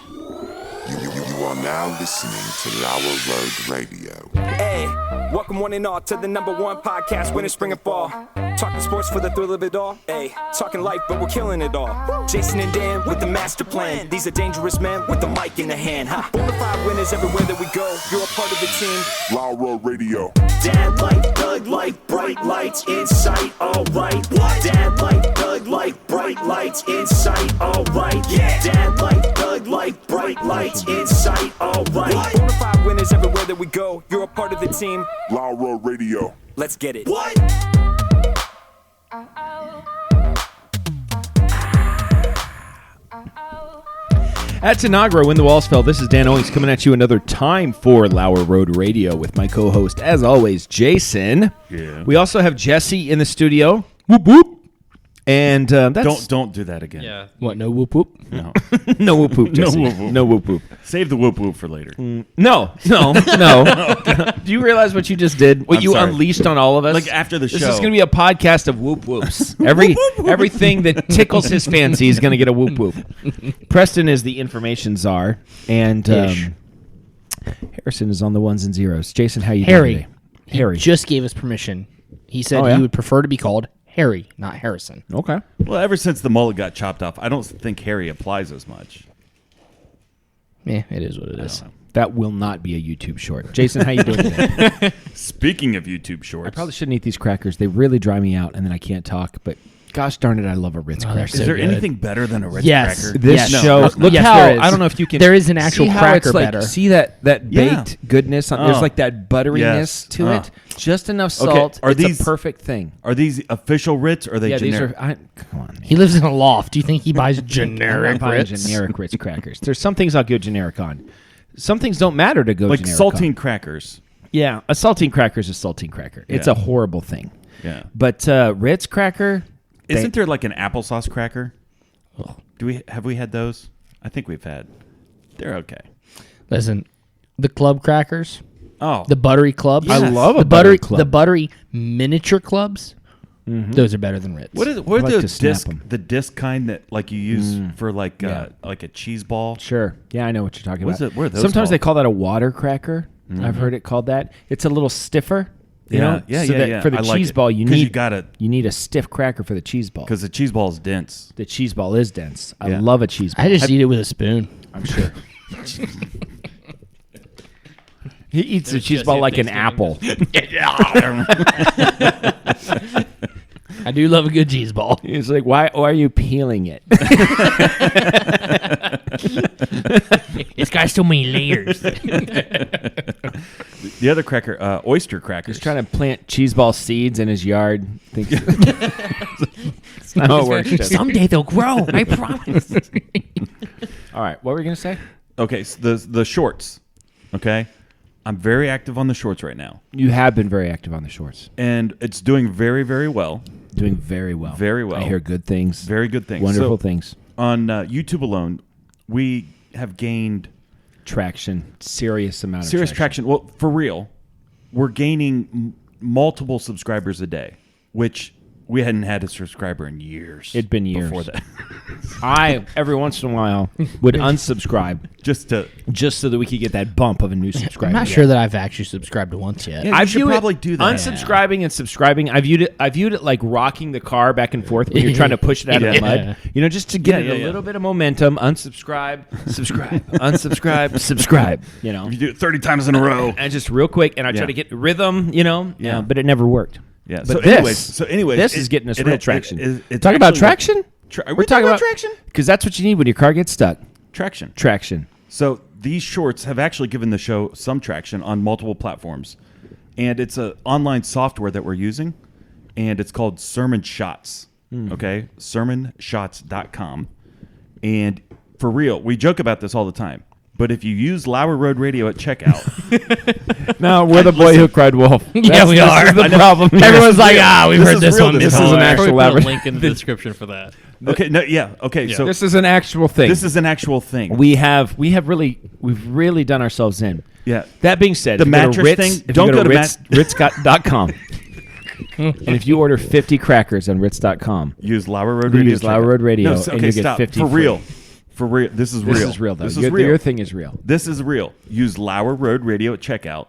You are now listening to Lauer Road Radio. Hey, welcome one and all to the #1 podcast, winter, spring, and fall. Talking sports for the thrill of it all. Hey, talking life, but we're killing it all. Jason and Dan with the master plan. These are dangerous men with the mic in the hand. Ha. Bonafide winners everywhere that we go. You're a part of the team. Lauer Road Radio. Dad light, thug light, bright lights in sight. All right. What? Dad light, thug light, bright lights in sight. All right. Yeah. Dad light, thug light, bright lights in sight. All right. Bonafide winners everywhere that we go. You're a part of the team. Lauer Road Radio. Let's get it. What? At Tanagra, when the walls fell, this is Dan Owings coming at you another time for Lauer Road Radio with my co-host, as always, Jason. Yeah. We also have Jesse in the studio. Whoop whoop. And that's Don't do that again. Yeah. what? No whoop whoop. No. No whoop whoop. Jesse. whoop whoop. No whoop whoop. Save the whoop whoop for later. No. Do you realize what you just did? What I'm you sorry. unleashed on all of us? Like after the This show. is going to be a podcast of whoop whoops. Everything that tickles his fancy is going to get a whoop whoop. Preston is the information czar, and Harrison is on the ones and zeros. Jason, how you Harry. doing today? Harry. Just gave us permission. He said Oh, yeah? he would prefer to be called Harry, not Harrison. Okay. Well, ever since the mullet got chopped off, I don't think Harry applies as much. Yeah, it is what it is. That will not be a YouTube short. Jason, how you doing today? Speaking of YouTube shorts, I probably shouldn't eat these crackers. They really dry me out, and then I can't talk. But gosh darn it, I love a Ritz cracker. is there good. anything better than a Ritz Yes. cracker? This Yes. show, No. look Yes, how, there is. I don't know if you can. There is an actual see how cracker it's like, better. See that Yeah. baked goodness? There's Oh. like that butteriness Yes. to it. Just enough Okay, salt. are It's these- a perfect thing. Are these official Ritz or are they Yeah, generic? these are. Come on. He lives in a loft. Do you think he buys I'm generic not buying Ritz? generic Ritz crackers. There's some things I'll go generic on. Some things don't matter to go like generic saltine on. crackers. Yeah, a saltine cracker is a saltine cracker. It's Yeah. a horrible thing. Yeah. But Ritz cracker, Isn't there like an applesauce cracker? Have we had those? I think we've had. They're okay. Listen, the club crackers, Oh, the buttery clubs. I love a the buttery club. The buttery miniature clubs. Those are better than Ritz. what are I like the to snap disc 'em. the disc kind that like you use for like a cheese ball? Sure. Yeah, I know what you're talking What's about. it- what are those Sometimes they called? call that a water cracker. I've heard it called that. It's a little stiffer. You know? yeah, so yeah, that yeah. For the I like cheese it. ball, you 'Cause need you gotta- you need a stiff cracker for the cheese ball. Because the cheese ball is dense. The cheese ball is dense. I Yeah. love a cheese ball. I just eat it with a spoon. I'm sure. He eats the cheese ball like an apple. I do love a good cheese ball. He's like, why are you peeling it? It's got so many layers. The other cracker, oyster crackers. He's trying to plant cheese ball seeds in his yard. Thinks That's not how it works. Jesse. Someday they'll grow. I promise. All right, what were we gonna say? Okay, so the shorts. Okay, I'm very active on the shorts right now, You have been very active on the shorts, and it's doing very, very well. doing very well. Very well. I hear good things. Very good things. Wonderful So, things. On YouTube alone, we have gained Traction, serious amount of serious traction. Well, for real, we're gaining multiple subscribers a day, which we hadn't had a subscriber in years. It'd been years. before that. I every once in a while would unsubscribe Just to just so that we could get that bump of a new subscriber. I'm not sure that I've actually subscribed to once yet. Yeah. I You should view probably it, do that. Unsubscribing and subscribing. I viewed it like rocking the car back and forth when you're trying to push it out of the mud. You know, just to get it a little bit of momentum. Unsubscribe, subscribe, unsubscribe, subscribe. You know, you do it 30 times in a row. and just real quick. And I try Yeah. to get rhythm. You know, Yeah. but it never worked. Yeah. But So this anyways, this is getting us real traction. it's Talk about actually- traction. Are we talking about traction? Because that's what you need when your car gets stuck. Traction. Traction. So these shorts have actually given the show some traction on multiple platforms, and it's an online software that we're using, and it's called Sermon Shots. Okay, sermonshots.com, and for real, we joke about this all the time. But if you use Lauer Road Radio at checkout, No, we're the boy who cried wolf. Yeah, we are. This is the problem. Everyone's like, we've This heard is this real. one This before. is an actual Probably put elaborate- a link in the description for that. okay, no, yeah, okay, so This is an actual thing. this is an actual thing. We've really done ourselves in. Yeah. That being said, The if you go to mattress Ritz, thing, if you don't go to go to Ritz.com. And if you order 50 crackers on Ritz.com, Use Lauer Road you Radio. use Lauer Road Radio No, and you get stop. 50 for free. real. For real. This is This real. is real, though. This is real. Your thing is real. This is real. Use Lauer Road Radio at checkout.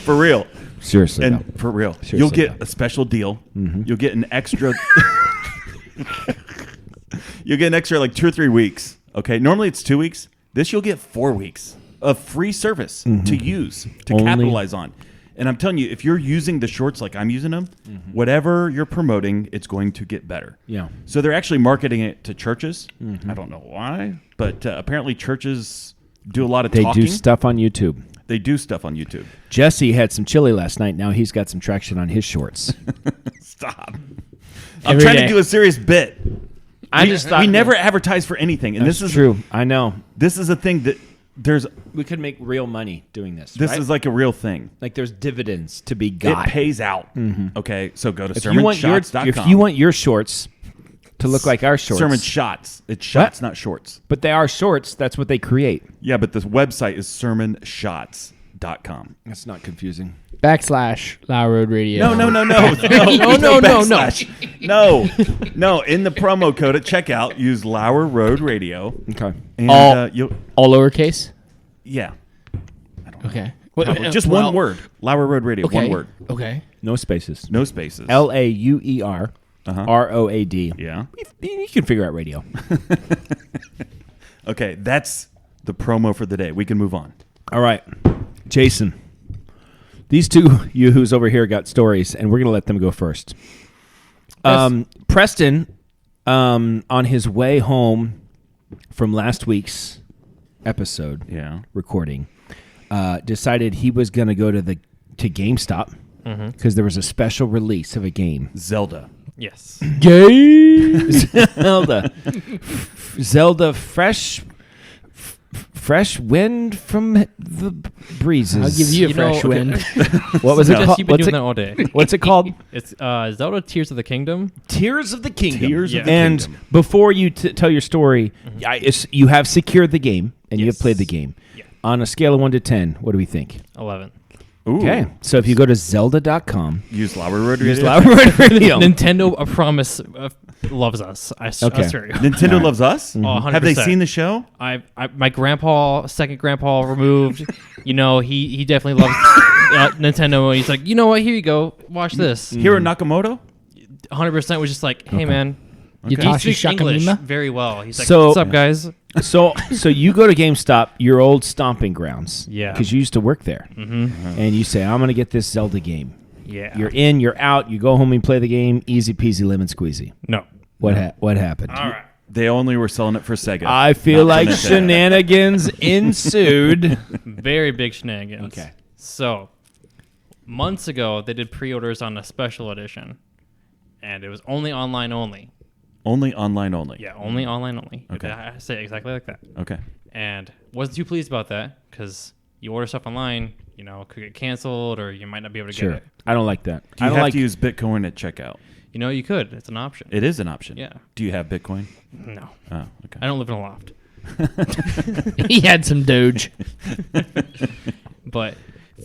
For real. Seriously, And though. for real. Seriously, You'll get though. a special deal. You'll get an extra. You'll get an extra like 2 or 3 weeks. Okay. Normally it's 2 weeks. This you'll get 4 weeks of free service to use, to Only- capitalize on. And I'm telling you, if you're using the shorts like I'm using them, whatever you're promoting, it's going to get better. Yeah. So they're actually marketing it to churches. I don't know why, but apparently churches do a lot of They talking. do stuff on YouTube. They do stuff on YouTube. Jesse had some chili last night. Now he's got some traction on his shorts. Stop. I'm Every trying day. to do a serious bit. I just thought we never advertise for anything, and That's this is true. I know. This is a thing that there's. We could make real money doing this. This right? is like a real thing. like there's dividends to be got. It pays out. Okay, so go to If you want your shorts to look like our shorts, Sermon Shots. It's shots, not shorts. but they are shorts. That's what they create. Yeah, but this website is sermonshots.com. That's not confusing. / Lauer Road Radio. No. No. backslash. No. In the promo code at checkout, use Lauer Road Radio. Okay. And All- you'll, All lowercase. yeah, Okay. just one word. Lauer Road Radio. Okay. One word. Okay. No spaces. No spaces. LAUER ROAD. Yeah. You can figure out radio. Okay, that's the promo for the day. We can move on. All right, Jason. These two yoo-hoos over here got stories, and we're going to let them go first. Preston, on his way home from last week's episode Yeah. recording, decided he was going to go to GameStop because there was a special release of a game. Zelda. Yes. Gay. Zelda fresh wind from the breezes. I'll give you a You know, fresh okay. wind. What was it Jess, called? you've been doing that all day. What's it called? It's Zelda Tears of the Kingdom. Tears of the Kingdom. Tears of the and Kingdom. before you tell your story, you have secured the game and you have Yes. played the game. Yeah. On a scale of 1 to 10, what do we think? 11. Ooh. Okay, so if you go to Zelda.com, Use Lauer Road Radio. use Lauer Road Radio. Nintendo, I promise, loves us. I Okay. swear. Nintendo loves us? Oh, 100%. Have they seen the show? My grandpa, second grandpa removed, he definitely loves Nintendo. He's like, you know what? Here you go. Watch this. Hiro Nakamoto? 100% was just like, hey, man. He Yatashi speaks English Shakamima. very well. He's like, So- what's up, guys? So you go to GameStop, your old stomping grounds. Yeah. Because you used to work there. Mm-hmm. And you say, I'm going to get this Zelda game. Yeah. You're in, you're out, you go home and play the game, easy peasy lemon squeezy. No. What happened? All right. They only were selling it for Sega. I feel Not like Nintendo. shenanigans ensued. Very big shenanigans. Okay. So, months ago, they did pre-orders on a special edition. And it was only online only. Only online only. Yeah, only online only. Okay. I say it exactly like that. Okay. And wasn't too pleased about that because you order stuff online, could get canceled or you might not be able to Sure. get it. I don't like that. Do I you don't have like to use Bitcoin at checkout? You could. It's an option. It is an option. Yeah. Do you have Bitcoin? No. Oh, okay. I don't live in a loft. He had some Doge. But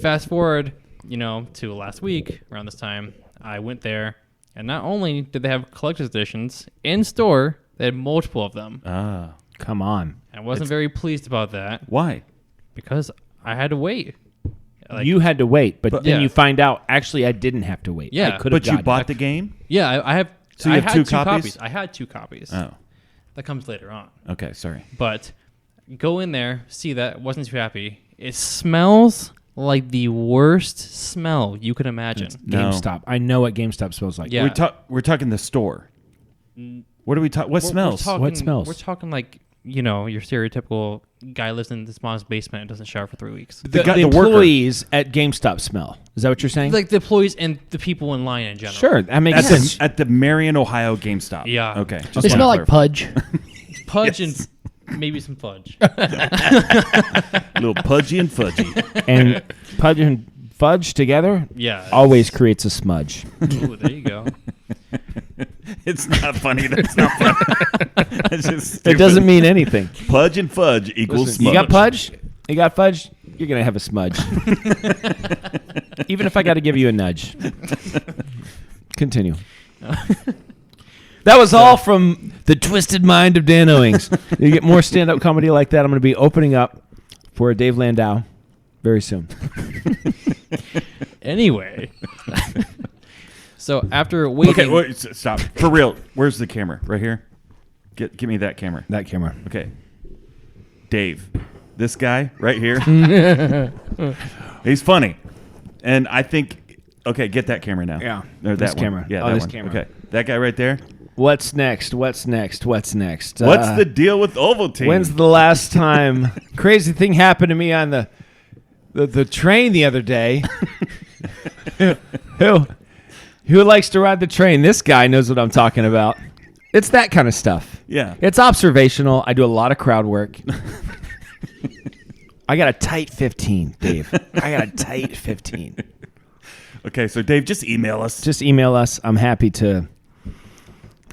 fast forward, to last week around this time, I went there, and not only did they have collector's editions in store, they had multiple of them. Ah. Come on. I wasn't very pleased about that Why? because I had to wait. You had to wait, but then Yeah. you find out, actually, I didn't have to wait. Yeah. I could have But you gotten bought it. the game? Yeah, I have. So you I have had two copies? I had 2 copies. Oh. That comes later on. Okay, sorry. But go in there, see that, wasn't too happy. It smells like the worst smell you could imagine. No. GameStop. I know what GameStop smells like. Yeah. We're talking the store. What are we talking? What smells? What smells? We're talking like, your stereotypical guy lives in his mom's basement and doesn't shower for 3 weeks. The guy- the worker. employees at GameStop smell. Is that what you're saying? Like the employees and the people in line in general. Sure, that makes At sense. the Marion, Ohio GameStop. Yeah. Okay. Just They wanna smell like clarify. pudge. Pudge and maybe some fudge. A little pudgy and fudgy. And pudge and fudge together Yeah. always creates a smudge. Ooh, there you go. It's not funny. That's not funny. It's just It stupid. doesn't mean anything. Pudge and fudge equals Listen, smudge. you got pudge? You got fudge? You're going to have a smudge. Even if I got to give you a nudge. Continue. That was all from the twisted mind of Dan Owings. You get more stand-up comedy like that. I'm going to be opening up for Dave Landau very soon. Anyway. So after waiting... Okay, wait, stop. For real, where's the camera? Right here? Give me that camera. That camera. Okay. Dave, this guy right here, he's funny. And I think, okay, get that camera now. Yeah. Or This that camera. One. Yeah, Oh, that this one. camera. Okay. That guy right there. What's next? What's next? What's next? What's the deal with Ovaltine? When's the last time? Crazy thing happened to me on the train the other day. Who likes to ride the train? This guy knows what I'm talking about. It's that kind of stuff. Yeah. It's observational. I do a lot of crowd work. I got a tight 15, Dave. I got a tight 15. Okay, so Dave, just email us. Just email us. I'm happy to.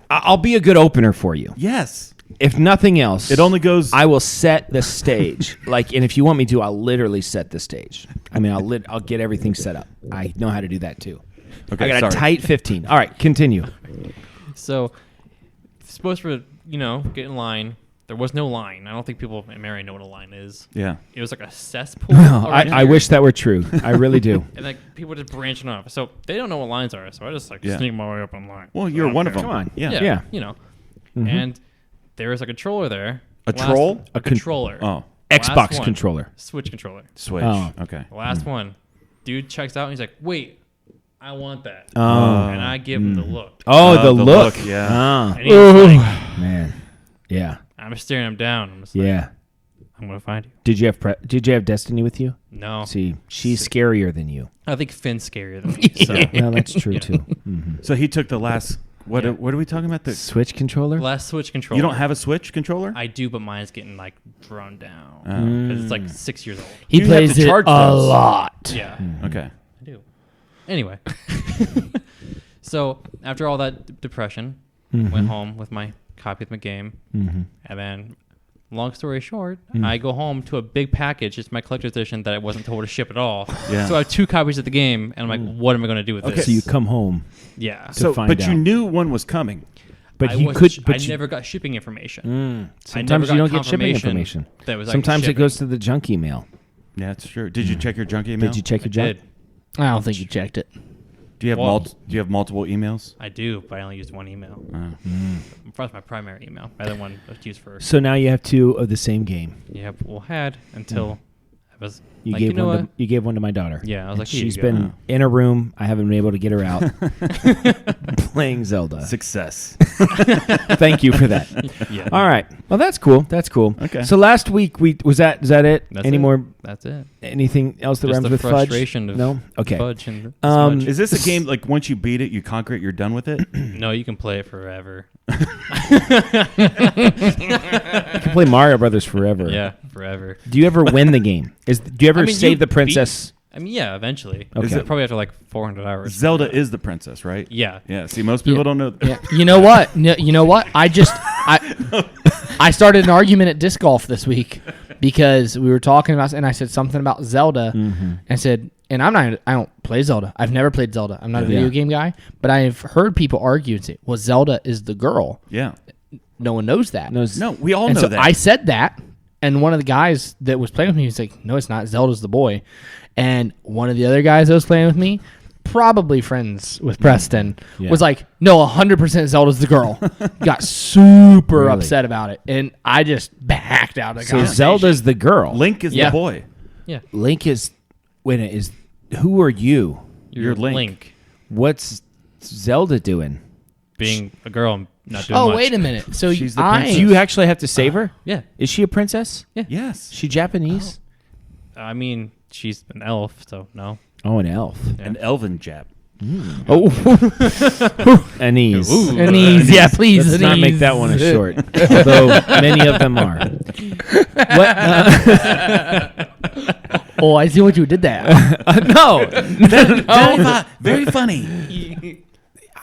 I'll be a good opener for you. Yes. If nothing else, It only goes. I will set the stage. And if you want me to, I'll literally set the stage. I mean, I'll get everything set up. I know how to do that too. Okay, I got sorry. a tight 15. All right, continue. So, supposed to, get in line. There was no line. I don't think people in Marion know what a line is. Yeah. It was like a cesspool. I wish that were true. I really do. And like people just branching off. So they don't know what lines are. So I just Yeah. sneak my way up in line. Well, you're one of them. Come on. Yeah. Yeah. Yeah. And there was a controller there. A troll? A controller. Oh, Xbox Last one. controller. Switch controller. Switch. Oh. Okay. The last one. Dude checks out and he's like, wait, I want that. Oh. And I give him the look. Oh, the the look. look, yeah. Ah. And he's like, Man. Yeah. I'm staring him down. I'm just like, Yeah. I'm going to find you. Did you have Destiny with you? No. See, she's scarier than you. I think Finn's scarier than me. So. Well, that's true too. So he took the last. What? Yeah. What are we talking about? Switch controller? Last Switch controller. You don't have a Switch controller? I do, but mine's getting like drawn down. Because it's like 6 years old. He You have plays to it a charge those. lot. Yeah. Okay. I do. Anyway. So after all that depression, went home with my copy of the game. And then, long story short, I go home to a big package. It's my collector's edition that I wasn't told to ship at all. Yeah. So I have 2 copies of the game, and I'm like, what am I going to do with Okay. this? So you come home, Yeah. So, find but you out. knew one was coming. but I you wasn't could. sh- But I you, never got shipping information. I never sometimes you got don't get shipping confirmation information. that was, like, Sometimes it shipping. goes to the junk email. Yeah, that's true. Did you check your junk email? Did you check I your junk? did. I don't think you checked it. Do you have Well- Do you have multiple emails? I do, but I only used one email. That's my primary email. My other one was used for. So now you have 2 of the same game. Had until I was. You like, gave you know one. what? You gave one to my daughter. Yeah, I was And like, here you she's go. been in a room. I haven't been able to get her out. Playing Zelda. Success. Thank you for that. Yeah. All right. Well, that's cool. That's cool. Okay. So last week is that it? That's Any it. more? That's it. Anything else that Just rhymes the with fudge? frustration of No. Okay. fudge and Um, smudge. Is this a game like once you beat it, you conquer it, you're done with it? No, you can play it forever. You can play Mario Brothers forever. Yeah, forever. Do you ever win the game? Do you ever I mean, save you the princess? yeah, evenally. Okay. Is it probably after like 400 hours? Zelda is the princess, right? Yeah. Yeah. See, most people don't know. Yeah. You know what? You know what? I started an argument at disc golf this week because we were talking about, and I said something about Zelda, and I said, and I don't play Zelda. I've never played Zelda. I'm not a video game guy, but I've heard people argue and say, well, Zelda is the girl. Yeah. No one knows that. No, we all and know so that. I said that, and one of the guys that was playing with me was like, no, it's not. Zelda's the boy. And one of the other guys that was playing with me, probably friends with Preston, was like, no, 100% Zelda's the girl. Got super Really? upset about it. And I just backed out of the So conversation. Zelda's the girl. Link is Yeah. the boy. Yeah. Link is. Who are you? You're Link. What's Zelda doing? Being a girl and not doing Oh, much. wait a minute. So She's the I... princess. Do you actually have to save her? Yeah. Is she a princess? Yes. She Japanese? I mean, she's an elf, so no. Oh, an elf. An elven Jap. Oh, Anise. Anise, yeah, please. Let's not make Anise. that one a short, although many of them are. What? Oh, I see what you did there. No. Very funny.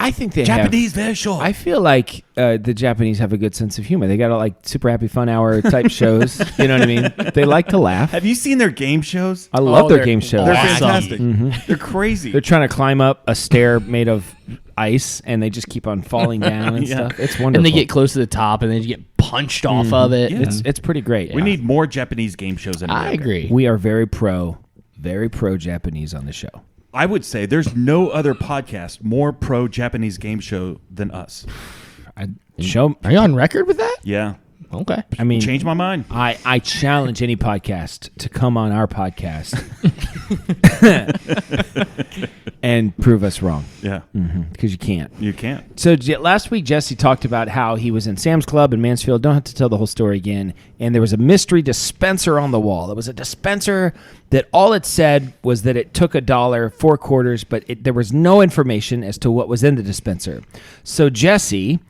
I think they Japanese very short. I feel like the Japanese have a good sense of humor. They got like super happy fun hour type shows. You know what I mean? They like to laugh. Have you seen their game shows? I love their they're game shows. They're awesome. fantastic. They're crazy. They're trying to climb up a stair made of ice, and they just keep on falling down and Yeah. stuff. It's wonderful. And they get close to the top, and they just get punched off of it. Yeah. It's pretty great. We need more Japanese game shows in I America. agree. We are very pro Japanese on the show. I would say there's no other podcast more pro Japanese game show than us. Are you on record with that? Yeah. Okay. I mean, Change my mind. I challenge any podcast to come on our podcast and prove us wrong, Yeah. because you can't. You can't. So last week, Jesse talked about how he was in Sam's Club in Mansfield. Don't have to tell the whole story again. And there was a mystery dispenser on the wall. It was a dispenser that all it said was that it took $1, 4 quarters, but there was no information as to what was in the dispenser. So Jesse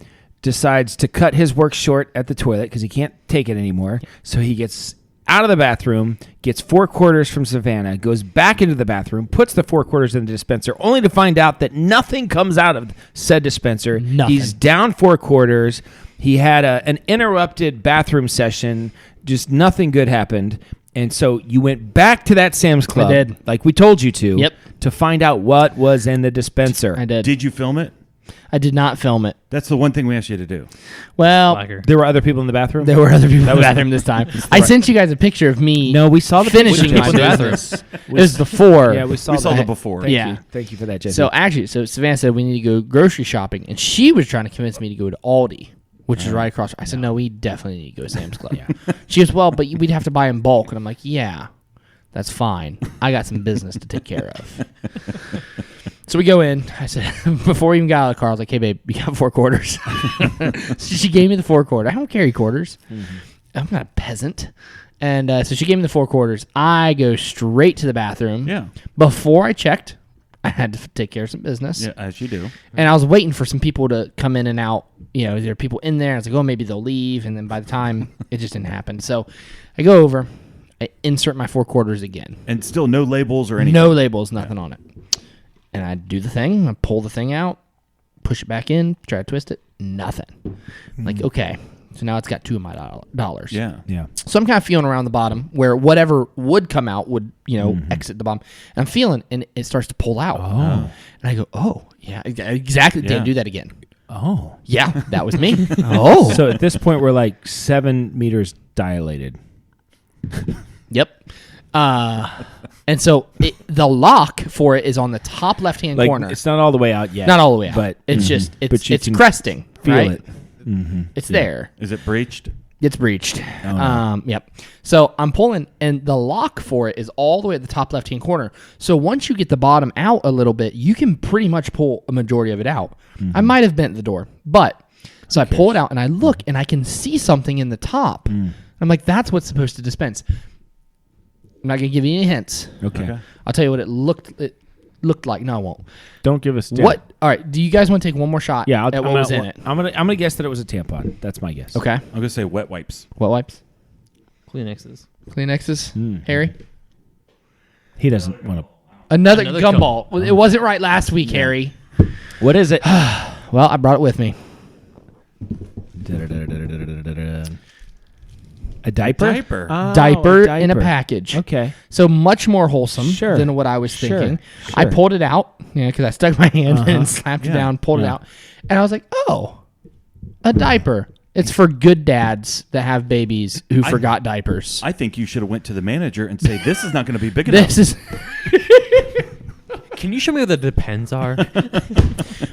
decides to cut his work short at the toilet because he can't take it anymore. So he gets out of the bathroom, gets 4 quarters from Savannah, goes back into the bathroom, puts the 4 quarters in the dispenser, only to find out that nothing comes out of said dispenser. Nothing. He's down 4 quarters. He had an interrupted bathroom session. Just nothing good happened. And so you went back to that Sam's Club, did. like we told you to, Yep. to find out what was in the dispenser. I did. Did you film it? I did not film it. That's the one thing we asked you to do. Well, Slacker. There were other people in the bathroom? there were other people in the bathroom this time. I sent you guys a picture of me. No, we saw the finishing picture. my People in the bathroom. business. It was before. Yeah, we saw We saw that. the before. Thank Yeah. you. Thank you for that, Jesse. So actually, Savannah said we need to go grocery shopping, and she was trying to convince me to go to Aldi, which is right across. I said, no, we definitely need to go to Sam's Club. She goes, well, but we'd have to buy in bulk, and I'm like, yeah, that's fine. I got some business to take care of. So we go in. I said, before we even got out of the car, I was like, hey, babe, you got 4 quarters. So she gave me the 4 quarter. I don't carry quarters. I'm not a peasant. And so she gave me the 4 quarters. I go straight to the bathroom. Yeah. Before I checked, I had to take care of some business. Yeah, as you do. And I was waiting for some people to come in and out. You know, there are people in there. I was like, oh, maybe they'll leave. And then by the time, it just didn't happen. So I go over, I insert my 4 quarters again. And still no labels or anything. No labels, nothing on it. And I do the thing. I pull the thing out, push it back in, try to twist it. Nothing. I'm like, okay. So now it's got 2 of my dollars. Yeah. yeah. So I'm kind of feeling around the bottom where whatever would come out would, exit the bottom. And I'm feeling, and it starts to pull out. Oh. And I go, oh, yeah, exactly. Yeah. Didn't do that again. Oh. Yeah, that was me. Oh. So at this point, we're like 7 meters dilated. Yep. And so the lock for it is on the top left-hand Like, corner. it's not all the way out yet. Not all the way out. But it's just, But you it's can cresting. feel right? it. Mm-hmm. It's there. Is it breached? It's breached. Oh, no. Yep. So I'm pulling, and the lock for it is all the way at the top left-hand corner. So once you get the bottom out a little bit, you can pretty much pull a majority of it out. Mm-hmm. I might have bent the door, but so I pull it out, and I look, and I can see something in the top. I'm like, that's what's supposed to dispense. I'm not gonna give you any hints. Okay. I'll tell you what it looked like. No, I won't. Don't give us What? All right. Do you guys want to take one more shot? Yeah, at what was in it? I'm gonna guess that it was a tampon. That's my guess. Okay. I'm going to say wet wipes. Wet wipes, Kleenexes. Kleenexes. Harry. He doesn't want to. Another Another gumball. It wasn't right last week, Harry. What is it? Well, I brought it with me. A diaper? Diaper. Oh, Diaper a in a diaper. package. Okay. So much more wholesome Sure. than what I was Sure. thinking. Sure. I pulled it out, because I stuck my hand in Uh-huh. and slapped it Yeah. down, pulled it Yeah. out. And I was like, oh, a diaper. It's for good dads that have babies who forgot diapers. I think you should have went to the manager and say, this is not going to be big enough. This is... Can you show me what the depends are?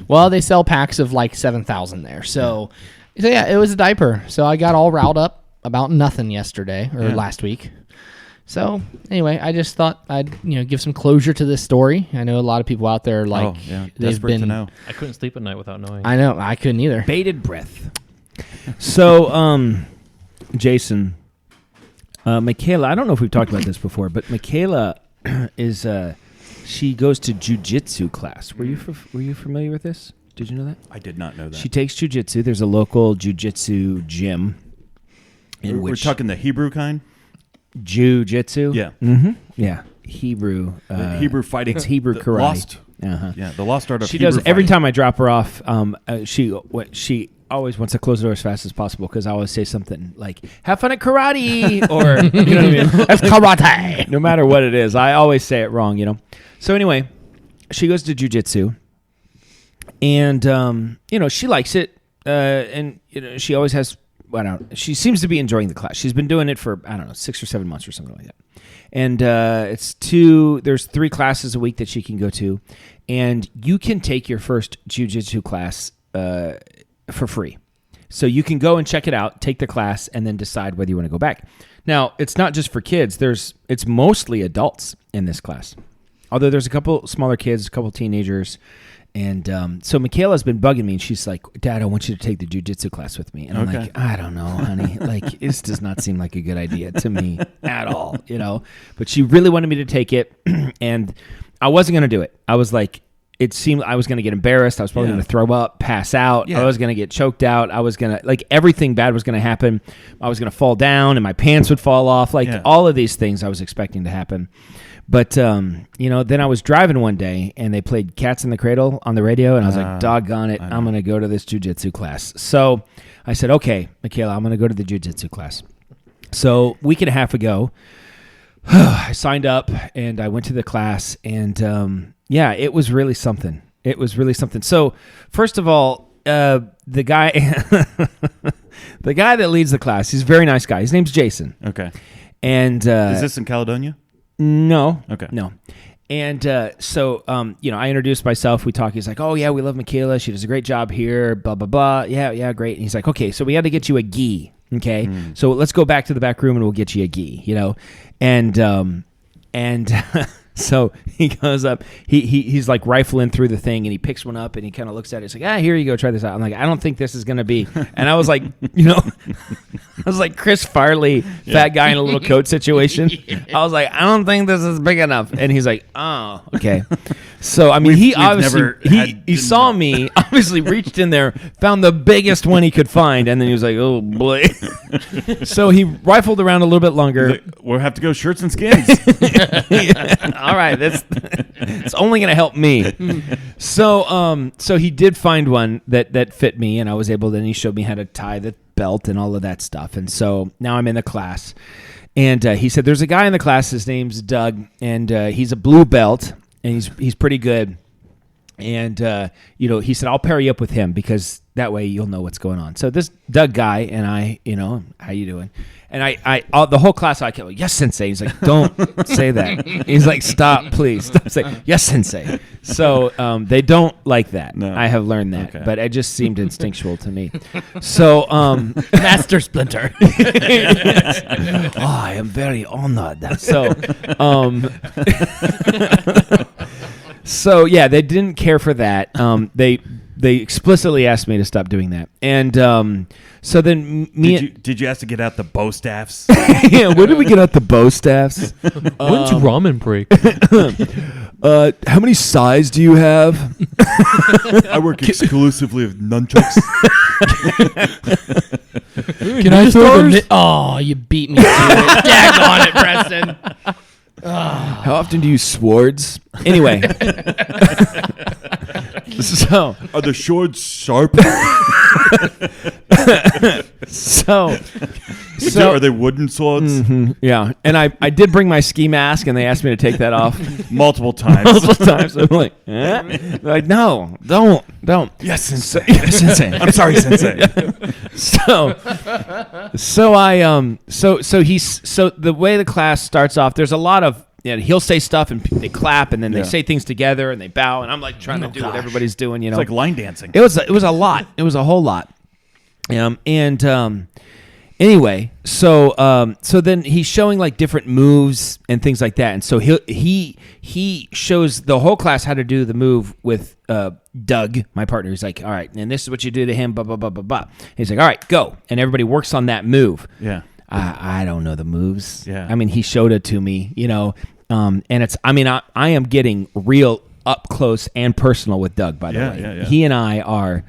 Well, they sell packs of like 7,000 there. So yeah, it was a diaper. So I got all riled up about nothing yesterday or Yeah. last week. So anyway, I just thought I'd give some closure to this story. I know a lot of people out there oh, yeah. they've Desperate been. to know. I couldn't sleep at night without knowing. I know I couldn't either. Bated breath. So, Jason, Michaela, I don't know if we've talked about this before, but Michaela is she goes to jujitsu class. Were you familiar with this? Did you know that? I did not know that. She takes jujitsu. There's a local jujitsu gym. We're talking the Hebrew kind? Jujitsu. Yeah. Mm-hmm. Yeah. Hebrew. The Hebrew fighting. It's Hebrew the karate. Lost Uh-huh. Yeah, the lost art of She Hebrew does every fighting. time I drop her off. She always wants to close the door as fast as possible because I always say something like "Have fun at karate" or you know what I mean. That's karate. No matter what it is, I always say it wrong. So anyway, she goes to jujitsu, and she likes it, and she always has. I don't know, she seems to be enjoying the class. She's been doing it for 6 or 7 months or something like that. And there's 3 classes a week that she can go to, and you can take your first jiu-jitsu class for free. So you can go and check it out, take the class, and then decide whether you want to go back. Now, it's not just for kids. It's mostly adults in this class, although there's a couple smaller kids, a couple teenagers. And so Michaela's been bugging me, and she's like, "Dad, I want you to take the jiu-jitsu class with me." And I'm like, "I don't know, honey. Like, this does not seem like a good idea to me at all, But she really wanted me to take it, and I wasn't going to do it. I was like, it seemed I was going to get embarrassed. I was probably going to throw up, pass out. I was going to get choked out. I was going to, everything bad was going to happen. I was going to fall down, and my pants would fall off. All of these things I was expecting to happen. But, then I was driving one day, and they played Cats in the Cradle on the radio, and I was like, doggone it, I'm going to go to this jiu-jitsu class. So I said, okay, Michaela, I'm going to go to the jiu-jitsu class. So a week and a half ago, I signed up, and I went to the class, and, it was really something. It was really something. So first of all, the guy the guy that leads the class, he's a very nice guy. His name's Jason. Okay. And is this in Caledonia? No. Okay. No. And so I introduced myself. We talked. He's like, "Oh, yeah, we love Michaela. She does a great job here, blah, blah, blah. Yeah, great." And he's like, "Okay, so we had to get you a gi, okay? So let's go back to the back room and we'll get you a gi, And so he goes up. He's like rifling through the thing, and he picks one up, and he kind of looks at it. He's like, here you go, try this out. I'm like, I don't think this is going to be. And I was like, I was like Chris Farley, fat guy in a little coat situation. I was like, I don't think this is big enough. And he's like, oh, okay. So, I mean, he obviously, he saw me, obviously reached in there, found the biggest one he could find, and then he was like, oh, boy. So he rifled around a little bit longer. Like, we'll have to go shirts and skins. All right, it's only going to help me. So he did find one that fit me, and I was able. Then he showed me how to tie the belt and all of that stuff. And so now I'm in the class, and he said, "There's a guy in the class. His name's Doug, and he's a blue belt, and he's pretty good." And he said, "I'll pair you up with him because that way you'll know what's going on." So this Doug guy and I, how you doing? And I the whole class, I kept, "Yes, sensei." He's like, "Don't say that." He's like, "Stop, please, stop saying yes, sensei." So they don't like that. No. I have learned that, but it just seemed instinctual to me. So Master Splinter. I am very honored. So So yeah, they didn't care for that. They explicitly asked me to stop doing that, and so then Did you ask to get out the bow staffs? yeah, where did we get out the bow staffs? When's ramen break? How many size do you have? I work exclusively with nunchucks. Can I throw the Oh, you beat me to it. Dag on it, Preston. How often do you use swords? Anyway. So Are the swords sharp? So are they wooden swords? yeah, and I did bring my ski mask, and they asked me to take that off Multiple times. multiple times. I'm like, They're like, no, don't. Yes, sensei. Yes, sensei. I'm sorry, sensei. So the way the class starts off, there's a lot of he'll say stuff and they clap and then they say things together and they bow and I'm like trying to do what everybody's doing. It's like line dancing. It was a lot. It was a whole lot. Anyway, so then he's showing like different moves and things like that, and so he shows the whole class how to do the move with Doug, my partner. He's like, all right, and this is what you do to him, blah blah blah blah blah. He's like, all right, go, and everybody works on that move. Yeah. I don't know the moves. Yeah. I mean, he showed it to me, and it's. I mean, I am getting real up close and personal with Doug. By the way, yeah. He and I are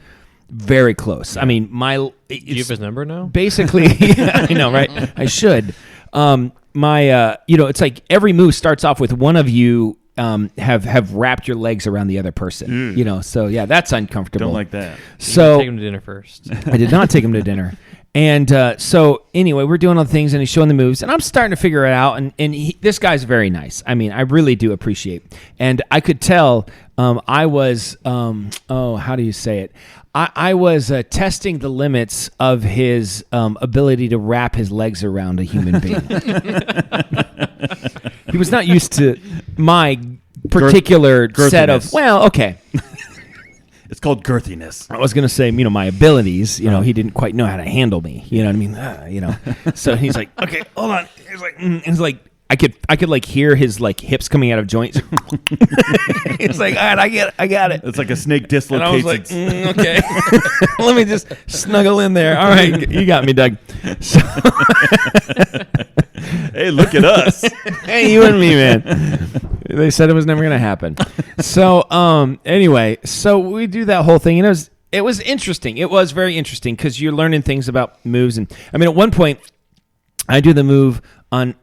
very close. I mean, Do you have his number now? basically, I know, right? I should. It's like every move starts off with one of you have wrapped your legs around the other person. You know, so yeah, that's uncomfortable. Don't like that. So Take him to dinner first. I did not take him to dinner. And so anyway, we're doing all the things, and he's showing the moves, and I'm starting to figure it out. And this guy's very nice. I mean, I really do appreciate. And I could tell I was how do you say it? I was testing the limits of his ability to wrap his legs around a human being. He was not used to my particular set of. Well, okay. It's called girthiness. I was going to say, you know, my abilities, you know, he didn't quite know how to handle me. You know what I mean? You know, so he's like, okay, hold on. He's like, he's like, I could like hear his like hips coming out of joints. He's like, all right, I got it. It's like a snake dislocates. And I was like, okay, let me just snuggle in there. All right, you got me, Doug. So hey, look at us. Hey, you and me, man. They said it was never going to happen. So, anyway, so we do that whole thing, and it was interesting. It was very interesting because you're learning things about moves, and I mean, at one point, I do the move on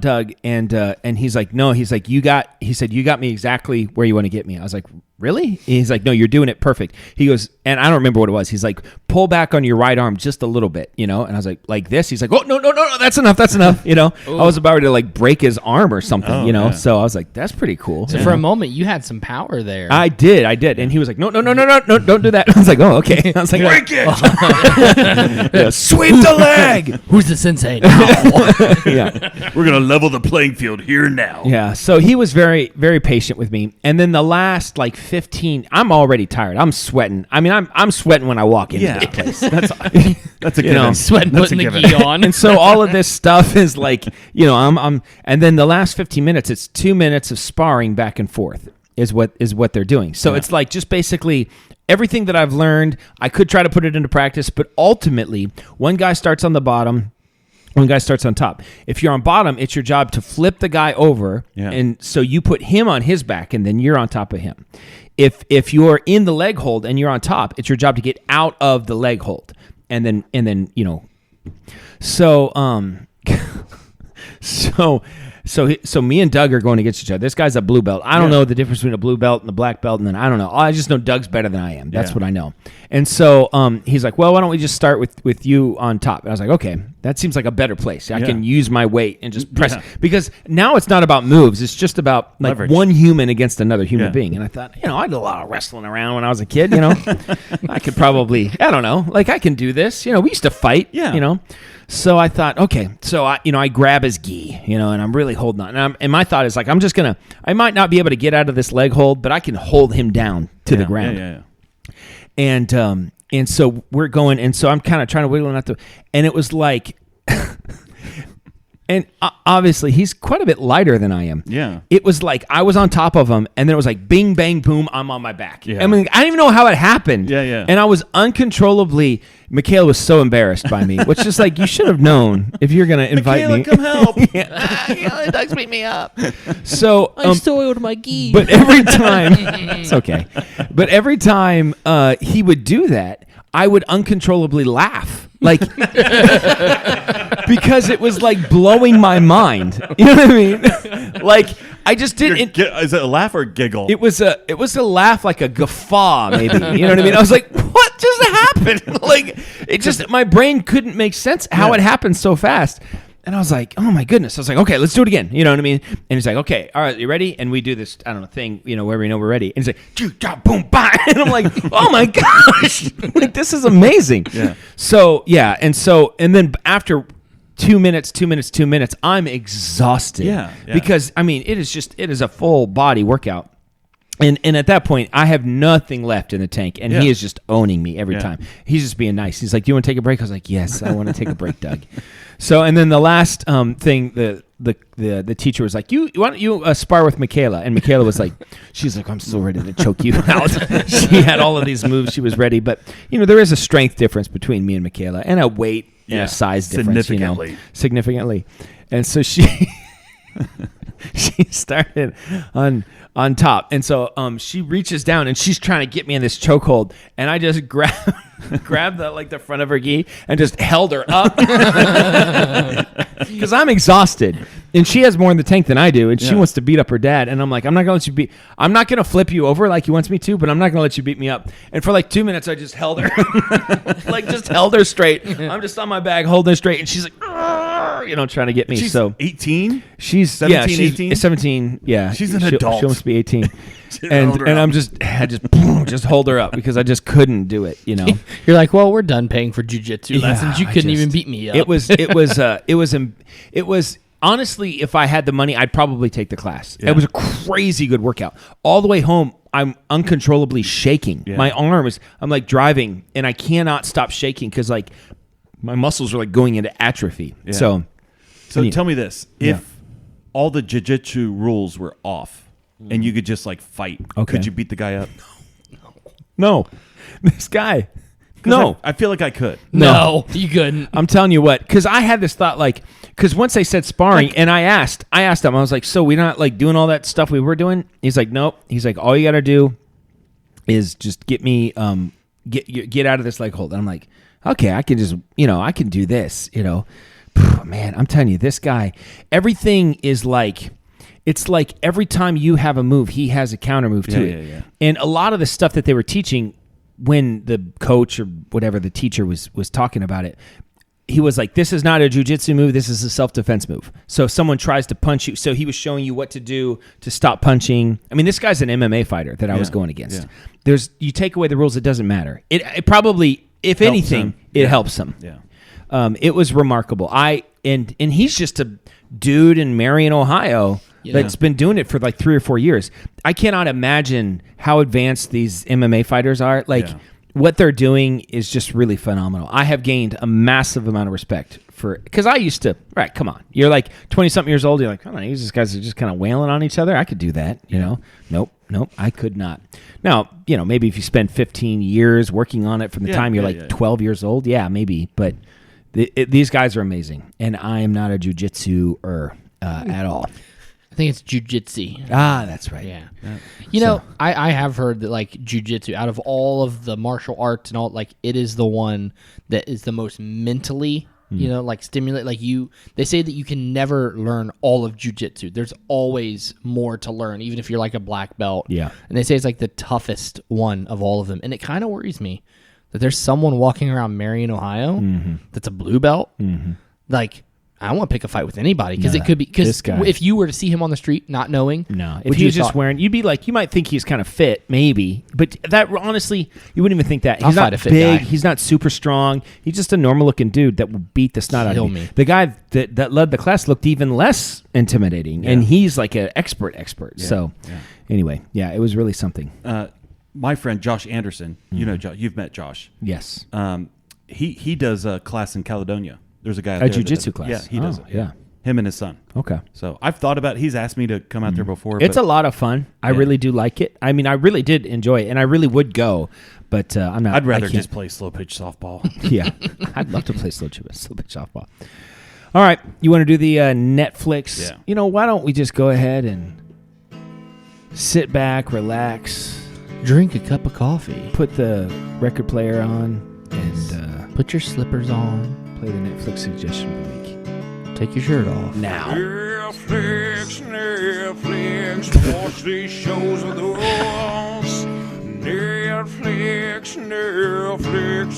Doug, and he's like, no, he's like, you got me exactly where you want to get me. I was like, really? He's like, no, you're doing it perfect. He goes, and I don't remember what it was. He's like, pull back on your right arm just a little bit, you know? And I was like this. He's like, oh, no, that's enough, you know? I was about to like break his arm or something, you know? Yeah. So I was like, that's pretty cool. So for a moment, you had some power there. I did. And he was like, no, don't do that. I was like, oh, okay. I was like, break it. Yeah, sweep the leg. Who's the sensei now? Yeah. We're going to level the playing field here now. Yeah. So he was very, very patient with me. And then the last like 15, I'm already tired. I'm sweating. I mean, I'm sweating when I walk into this place. That's a given. know, Sweating, putting the gi on. And so all of this stuff is like, you know, I'm and then the last 15 minutes, it's 2 minutes of sparring back and forth is what they're doing. So it's like just basically everything that I've learned, I could try to put it into practice, but ultimately one guy starts on the bottom, one guy starts on top. If you're on bottom, it's your job to flip the guy over, and so you put him on his back, and then you're on top of him. If you're in the leg hold and you're on top, it's your job to get out of the leg hold, and then you know. So So me and Doug are going against each other. This guy's a blue belt. I don't know the difference between a blue belt and a black belt, and then I don't know. I just know Doug's better than I am. That's what I know. And so he's like, well, why don't we just start with you on top? And I was like, okay, that seems like a better place. I can use my weight and just press. Because now it's not about moves. It's just about like leverage. One human against another human being. And I thought, you know, I did a lot of wrestling around when I was a kid, you know. I could probably, I don't know, like I can do this. You know, we used to fight, you know. So I thought, okay, so I grab his gi, you know, and I'm really holding on. And my thought is like, I might not be able to get out of this leg hold, but I can hold him down to the ground. And so we're going, and so I'm kind of trying to wiggle out and it was like, and obviously he's quite a bit lighter than I am. Yeah. It was like I was on top of him, and then it was like bing, bang, boom, I'm on my back. Yeah. I mean, I didn't even know how it happened. Yeah. And I was uncontrollably, Michaela was so embarrassed by me, which is like, you should have known if you're going to invite Michaela, me. come help. Yeah, Doug's beat me up. So I soiled my gi. But every time, it's okay. But every time he would do that, I would uncontrollably laugh. Like, because it was like blowing my mind. You know what I mean? Like, I just didn't. Is it a laugh or a giggle? It was a laugh, like a guffaw, maybe. You know what I mean? I was like, what just happened? Like, it just, my brain couldn't make sense how it happened so fast. And I was like, oh my goodness. I was like, okay, let's do it again. You know what I mean? And he's like, okay, all right, you ready? And we do this, I don't know, thing, you know, where we know we're ready. And he's like, boom, bang. And I'm like, oh my gosh, like, this is amazing. Yeah. So, yeah. And then after 2 minutes, I'm exhausted. Yeah. Because, I mean, it is a full body workout. And at that point, I have nothing left in the tank, and he is just owning me every time. He's just being nice. He's like, "Do you want to take a break?" I was like, "Yes, I want to take a break, Doug." So, and then the last thing, the teacher was like, "Why don't you spar with Michaela?" And Michaela was like, "She's like, I'm so ready to choke you out." She had all of these moves. She was ready, but you know, there is a strength difference between me and Michaela, and a weight and a size difference, significantly. And so she started on top, and so she reaches down and she's trying to get me in this chokehold, and I just grabbed the front of her gi and just held her up because I'm exhausted. And she has more in the tank than I do, and she Yeah. wants to beat up her dad. And I'm like, I'm not going to flip you over like he wants me to, but I'm not going to let you beat me up. And for like 2 minutes, I just held her, just held her straight. I'm just on my back, holding her straight, and she's like, trying to get me. She's so 18? she's 17, she's 18? 17. Yeah, She's an She'll- adult. She must be 18. hold her and up. I just hold her up because I just couldn't do it. You're like, well, we're done paying for jujitsu lessons. You I couldn't just- even beat me up. It was honestly, if I had the money, I'd probably take the class. Yeah. It was a crazy good workout. All the way home, I'm uncontrollably shaking. Yeah. My arms, I'm like driving, and I cannot stop shaking because like my muscles are like going into atrophy. Yeah. So Tell me this. If all the jiu-jitsu rules were off and you could just like fight, Okay. could you beat the guy up? no, this guy, 'Cause no. I feel like I could. no, you couldn't. I'm telling you what, because I had this thought, like, because once they said sparring, and I asked him, I was like, so we're not like doing all that stuff we were doing? He's like, nope. He's like, all you got to do is just get me, get out of this leg hold. And I'm like, okay, I can just, I can do this, Man, I'm telling you, this guy, everything is like, it's like every time you have a move, he has a counter move to it. Yeah. And a lot of the stuff that they were teaching when the coach or whatever the teacher was talking about it, he was like, this is not a jiu-jitsu move, this is a self-defense move. So if someone tries to punch you, so he was showing you what to do to stop punching. I mean, this guy's an MMA fighter that I was going against. Yeah. You take away the rules, it doesn't matter. It probably, if Helps anything, him. it Yeah. helps him. Yeah. It was remarkable. And he's just a dude in Marion, Ohio, that's been doing it for like 3 or 4 years. I cannot imagine how advanced these MMA fighters are. Like what they're doing is just really phenomenal. I have gained a massive amount of respect because I used to. Right, come on. You're like 20-something years old. You're like, oh, these guys are just kind of wailing on each other. I could do that. Nope, I could not. Now, maybe if you spend 15 years working on it from the time you're 12 years old, maybe. But these guys are amazing, and I am not a jiu-jitsu-er at all. I think it's jujitsu. Ah, that's right. Yeah. I have heard that like jujitsu, out of all of the martial arts and all, like it is the one that is the most mentally, like stimulate. Like they say that you can never learn all of jujitsu. There's always more to learn, even if you're like a black belt. Yeah. And they say it's like the toughest one of all of them. And it kind of worries me that there's someone walking around Marion, Ohio, that's a blue belt. Like, I don't want to pick a fight with anybody because it could be because if you were to see him on the street not knowing, if he was just wearing, you'd be like, you might think he's kind of fit, maybe, but that honestly, you wouldn't even think that. He's not big, he's not super strong. He's just a normal looking dude that will beat the snot out of me. The guy that led the class looked even less intimidating, and he's like an expert. So, anyway, it was really something. My friend Josh Anderson, you've met Josh. Yes. He does a class in Caledonia. There's a guy a jiu-jitsu class. Yeah, he does it. Yeah. Him and his son. Okay. So I've thought about it. He's asked me to come out there before. It's a lot of fun. I really do like it. I mean, I really did enjoy it, and I really would go, but I'm not. I'd rather just play slow pitch softball. Yeah. I'd love to play slow pitch softball. All right. You want to do the Netflix? Yeah. Why don't we just go ahead and sit back, relax, drink a cup of coffee, put the record player on, and put your slippers on. Play the Netflix suggestion of the week. Take your shirt off. Now. Netflix, watch these shows with us. Netflix,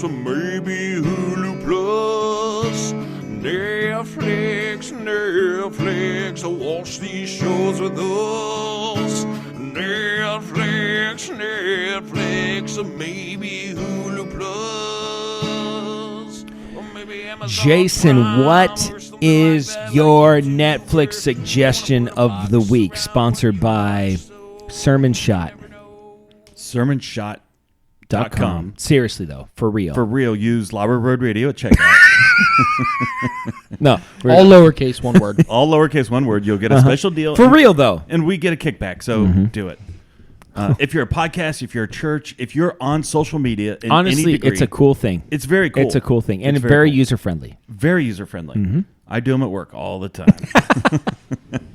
or maybe Hulu Plus. Netflix, watch these shows with us. Netflix, or maybe Hulu Plus. Or maybe Amazon Jason, Prime what or something is like that. your Netflix suggestion of the week? Sponsored by Sermon Shot. SermonShot.com. Seriously, though, for real. For real, use Lauer Road Radio at checkout. No. All lowercase, one word. All lowercase, one word. You'll get a special deal. For real, though. And we get a kickback, so do it. If you're a podcast, if you're a church, if you're on social media, in Honestly, any degree, it's a cool thing. It's very cool. It's a cool thing. And It's very cool. user-friendly. Very user-friendly. I do them at work all the time.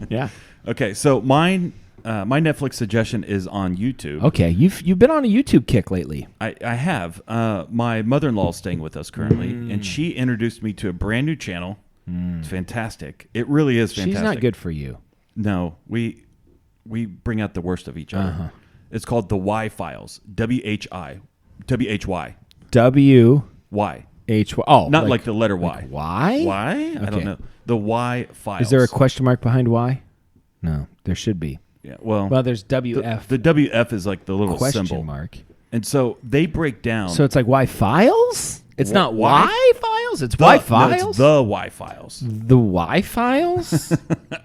Yeah. Okay, so my Netflix suggestion is on YouTube. Okay, you've been on a YouTube kick lately. I have. My mother-in-law is staying with us currently, and she introduced me to a brand new channel It's fantastic. It really is fantastic. She's not good for you. No, we bring out the worst of each other. It's called the Y Files. WHY. W Y. H Y. Oh, Not like the letter Y. Y? Y? I don't know. The Y Files. Is there a question mark behind Y? No, there should be. Yeah. Well, There's WF. the WF is like the little question symbol. mark. And so they break down. So it's like Y files? It's not Y- Y files? It's the, Y no, files? it's the Y Files. The Y files?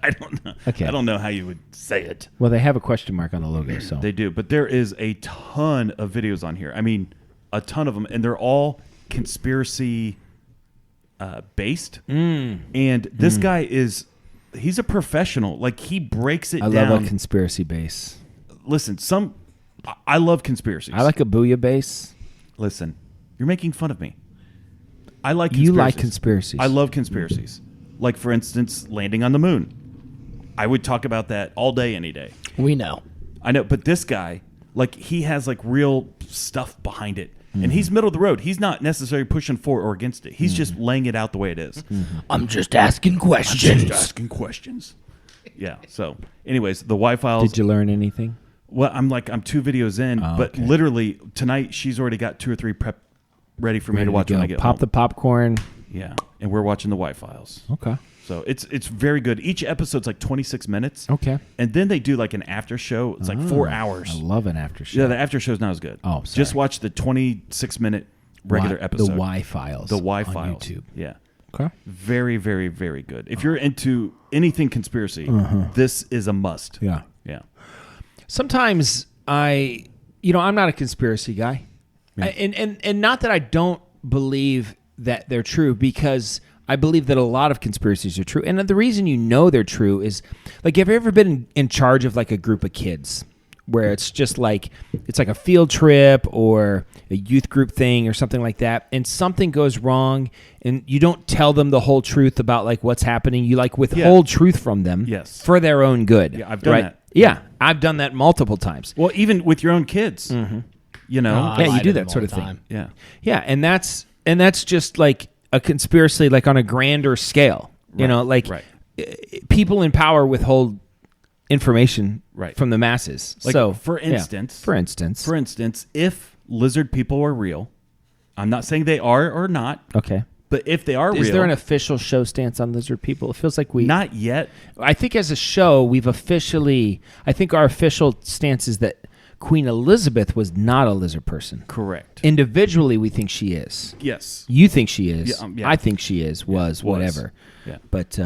I don't know. Okay. I don't know how you would say it. Well, they have a question mark on the logo, so. They do, but there is a ton of videos on here. I mean, a ton of them, and they're all conspiracy based. And this guy he's a professional. Like, he breaks it down. I love a conspiracy base. Listen, I love conspiracies. I like a booyah base. Listen, you're making fun of me. I like conspiracies. You like conspiracies. I love conspiracies. Like, for instance, landing on the moon. I would talk about that all day, any day. We know. I know, but this guy, like, he has like real stuff behind it. And he's middle of the road. He's not necessarily pushing for or against it. He's just laying it out the way it is. I'm just asking questions. Just asking questions. Yeah. So, anyways, the Y Files. Did you learn anything? Well, I'm 2 videos in, but okay. literally tonight she's already got 2 or 3 prep ready for me to watch when I get Pop home. the popcorn. Yeah, and we're watching the Y Files. Okay. So it's very good. Each episode's like 26 minutes. Okay. And then they do like an after show. It's like 4 hours. I love an after show. Yeah, the after show's not as good. Oh, Just sorry. watch the 26-minute regular episode. The Y files. The Y on Files. YouTube. Yeah. Okay. Very, very, very good. If you're into anything conspiracy, this is a must. Yeah. Yeah. Sometimes I'm not a conspiracy guy. Yeah. And not that I don't believe that they're true, because I believe that a lot of conspiracies are true. And the reason you know they're true is, like, have you ever been in charge of like a group of kids where it's just like, it's like a field trip or a youth group thing or something like that, and something goes wrong and you don't tell them the whole truth about like what's happening. You like withhold truth from them Yes. for their own good. Yeah, I've done that. Yeah, I've done that multiple times. Well, even with your own kids, you know? I Yeah, you lie do to that them sort all of the thing. time. Yeah. Yeah, and that's just like a conspiracy, like on a grander scale. You know, like people in power withhold information from the masses. Like, so, for yeah. instance, if lizard people are real, I'm not saying they are or not, Okay. but if they are real, Is there an official show stance on lizard people? It feels like not yet. I think as a show, I think our official stance is that Queen Elizabeth was not a lizard person. Correct. Individually, we think she is. Yes. You think she is. Yeah, I think she is, was, whatever. Yeah. But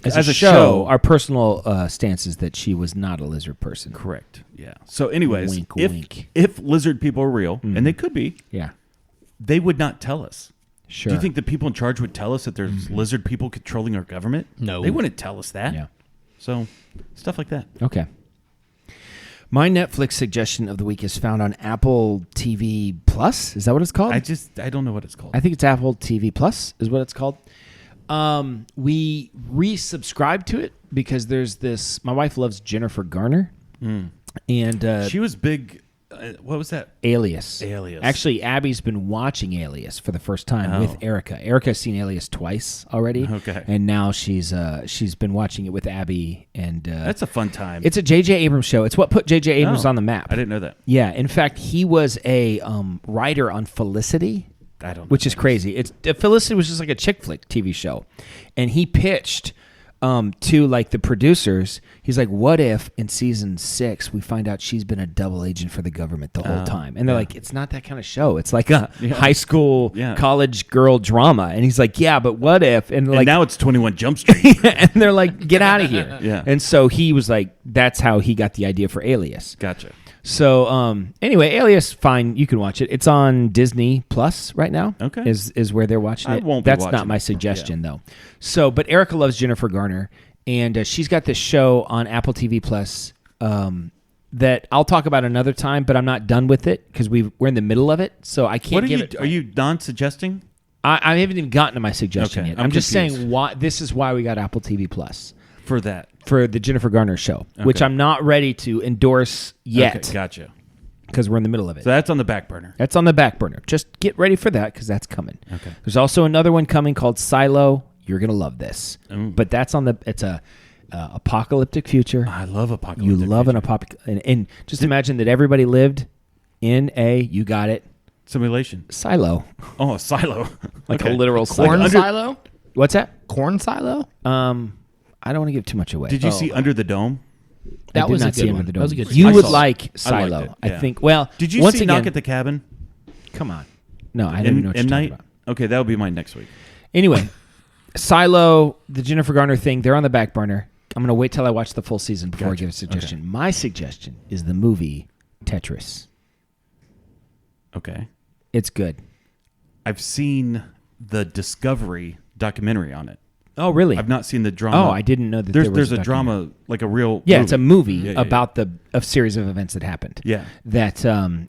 As as a a show, show- our personal stance is that she was not a lizard person. Correct. Yeah. So, anyways, Wink, if wink. if lizard people are real, and they could be, Yeah, they would not tell us. sure. Do you think the people in charge would tell us that there's lizard people controlling our government? No. They wouldn't tell us that. Yeah. So, stuff like that. Okay. My Netflix suggestion of the week is found on Apple TV Plus. Is that what it's called? I don't know what it's called. I think it's Apple TV Plus is what it's called. We resubscribed to it because there's this. My wife loves Jennifer Garner, and She was big. What was that? Alias. Alias. Actually, Abby's been watching Alias for the first time with Erica. Erica's seen Alias twice already. Okay. And now she's been watching it with Abby, and That's a fun time. it's a J.J. Abrams show. It's what put J.J. Abrams Oh, on the map. I didn't know that. Yeah, in fact, he was a writer on Felicity, I don't know which is what crazy. Felicity was just like a chick flick TV show, and he pitched to like the producers. He's like, "What if in season 6 we find out she's been a double agent for the government the whole time?" And they're like, "It's not that kind of show. It's like a high school college girl drama." And he's like, "Yeah, but what if?" And like And now it's 21 Jump Street. and they're like, "Get out of here!" Yeah. And so he was like, "That's how he got the idea for Alias." Gotcha. So anyway, Alias, fine, you can watch it. It's on Disney Plus right now. Okay. is where they're watching I it. won't be That's watching not my it. suggestion though. So, but Erica loves Jennifer Garner, and she's got this show on Apple TV Plus that I'll talk about another time. But I'm not done with it because we're in the middle of it, so I can't What are give you? it. Are you non-suggesting? I haven't even gotten to my suggestion Okay, yet. I'm I'm just confused. saying why this is why we got Apple TV Plus For that. for the Jennifer Garner show, which Okay. I'm not ready to endorse yet Okay, gotcha. because we're in the middle of it. So that's on the back burner. That's on the back burner. Just get ready for that because that's coming. Okay. There's also another one coming called Silo. you're gonna love this. Mm. But that's on the. It's a apocalyptic future. I love You apocalyptic. love an apocalyptic, and just imagine that everybody lived in you got it, simulation. silo, Oh, a silo. like Okay. a literal Corn silo. silo? What's that? Corn silo? I don't want to give too much away. Did you see Under the Dome? That I did was a not see good Under one. the That was a Dome. good You I would saw it. like I liked Silo, it, I yeah. think. Well, Did you once see again, Knock at the Cabin? Come on. No, I don't even know what you're M. talking Night? about. Okay, that'll be mine next week. Anyway, Silo, the Jennifer Garner thing, they're on the back burner. I'm going to wait till I watch the full season before I give a suggestion. Okay. My suggestion is the movie Tetris. Okay. It's good. I've seen the Discovery documentary on it. Oh, really? I've not seen the drama. Oh, I didn't know that there was There's a documentary. drama, like a real Yeah, movie. it's a movie Yeah, yeah, about a series of events that happened. Yeah. That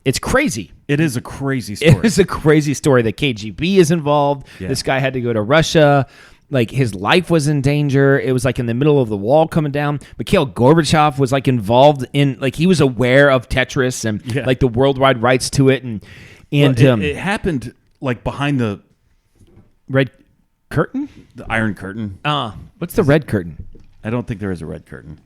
it's crazy. It is a crazy story. It is a crazy story. The KGB is involved. Yeah. This guy had to go to Russia. Like his life was in danger. It was like in the middle of the wall coming down. Mikhail Gorbachev was like involved in, like he was aware of Tetris and Yeah. like the worldwide rights to it. And Well, it happened like behind the red curtain. Iron Curtain. What's the red curtain? I don't think there is a red curtain.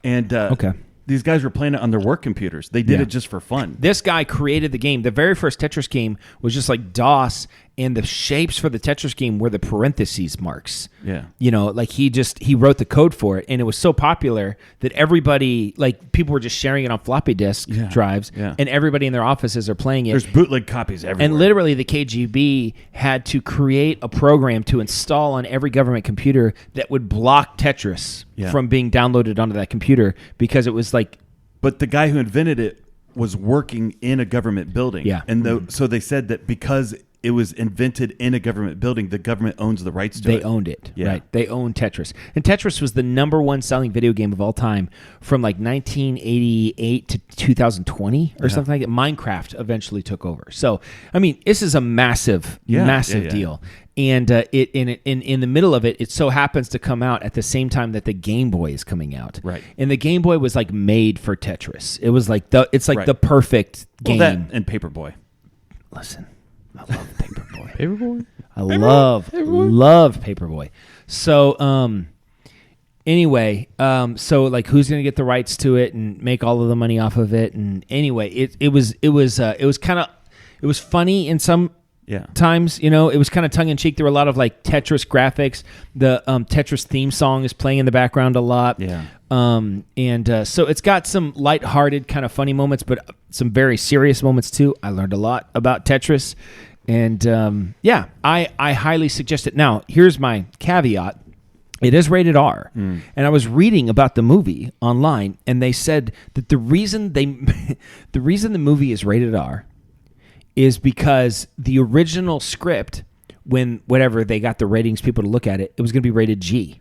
And Okay. these guys were playing it on their work computers. They did Yeah. it just for fun. This guy created the game. The very first Tetris game was just like DOS, and the shapes for the Tetris game were the parentheses marks. Yeah. You know, like he wrote the code for it, and it was so popular that everybody, like people were just sharing it on floppy disk Yeah. drives, Yeah. and everybody in their offices are playing it. There's bootleg copies everywhere. And literally, the KGB had to create a program to install on every government computer that would block Tetris Yeah. from being downloaded onto that computer because it was like, But the guy who invented it was working in a government building. Yeah. And so they said that because it was invented in a government building, the government owns the rights to it. they owned it, Yeah. right? They owned Tetris. And Tetris was the number one selling video game of all time from like 1988 to 2020 or something like that. Minecraft eventually took over. So, I mean, this is a massive, Yeah, massive yeah. deal. And in the middle of it, it so happens to come out at the same time that the Game Boy is coming out. Right. And the Game Boy was like made for Tetris. It was like Right. the perfect Well, game. that and Paperboy. Listen, I love Paperboy. Paperboy? I love Paperboy. So anyway, so like who's gonna get the rights to it and make all of the money off of it? And anyway, it was funny in some Yeah. times, you know, it was kind of tongue in cheek. There were a lot of like Tetris graphics. The Tetris theme song is playing in the background a lot. Yeah. So it's got some lighthearted kind of funny moments, but some very serious moments too. I learned a lot about Tetris, and I highly suggest it. Now, here's my caveat. It is rated R, and I was reading about the movie online, and they said that the reason the movie is rated R is because the original script, when whatever they got the ratings people to look at it, it was going to be rated G.